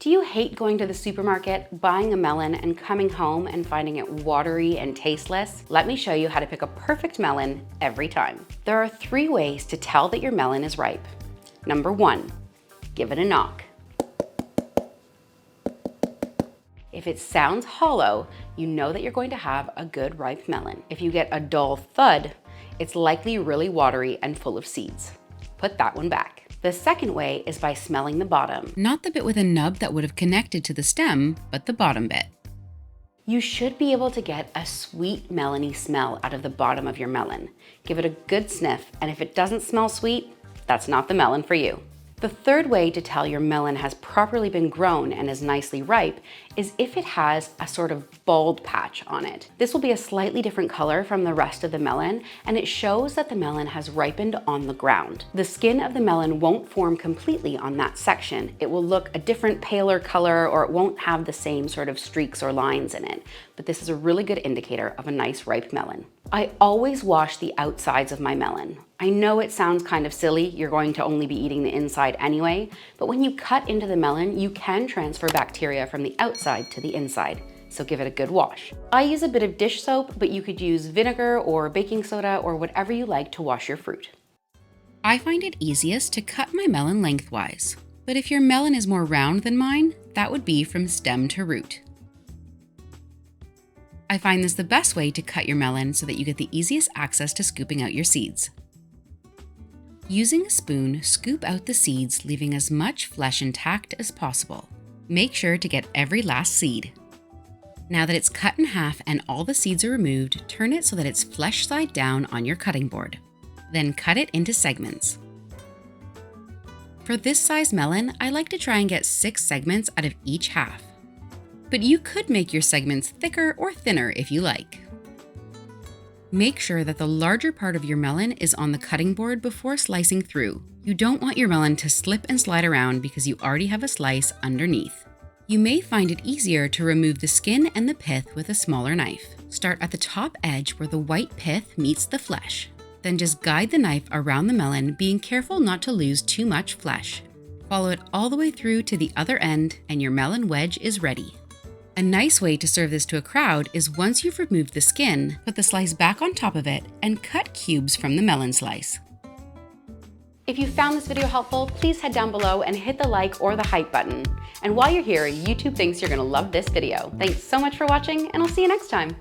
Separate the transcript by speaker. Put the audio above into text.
Speaker 1: Do you hate going to the supermarket, buying a melon, and coming home and finding it watery and tasteless? Let me show you how to pick a perfect melon every time. There are 3 ways to tell that your melon is ripe. Number 1, give it a knock. If it sounds hollow, you know that you're going to have a good ripe melon. If you get a dull thud, it's likely really watery and full of seeds. Put that one back. The second way is by smelling the bottom.
Speaker 2: Not the bit with a nub that would have connected to the stem, but the bottom bit.
Speaker 1: You should be able to get a sweet melony smell out of the bottom of your melon. Give it a good sniff, and if it doesn't smell sweet, that's not the melon for you. The third way to tell your melon has properly been grown and is nicely ripe is if it has a sort of bald patch on it. This will be a slightly different color from the rest of the melon, and it shows that the melon has ripened on the ground. The skin of the melon won't form completely on that section. It will look a different paler color, or it won't have the same sort of streaks or lines in it. But this is a really good indicator of a nice ripe melon. I always wash the outsides of my melon. I know it sounds kind of silly, you're going to only be eating the inside anyway, but when you cut into the melon, you can transfer bacteria from the outside to the inside, so give it a good wash. I use a bit of dish soap, but you could use vinegar or baking soda or whatever you like to wash your fruit.
Speaker 2: I find it easiest to cut my melon lengthwise, but if your melon is more round than mine, that would be from stem to root. I find this the best way to cut your melon so that you get the easiest access to scooping out your seeds. Using a spoon, scoop out the seeds, leaving as much flesh intact as possible. Make sure to get every last seed. Now that it's cut in half and all the seeds are removed, turn it so that it's flesh side down on your cutting board. Then cut it into segments. For this size melon, I like to try and get 6 segments out of each half. But you could make your segments thicker or thinner if you like. Make sure that the larger part of your melon is on the cutting board before slicing through. You don't want your melon to slip and slide around because you already have a slice underneath. You may find it easier to remove the skin and the pith with a smaller knife. Start at the top edge where the white pith meets the flesh. Then just guide the knife around the melon, being careful not to lose too much flesh. Follow it all the way through to the other end and your melon wedge is ready. A nice way to serve this to a crowd is once you've removed the skin, put the slice back on top of it and cut cubes from the melon slice.
Speaker 1: If you found this video helpful, please head down below and hit the like or the hype button. And while you're here, YouTube thinks you're gonna love this video. Thanks so much for watching, and I'll see you next time.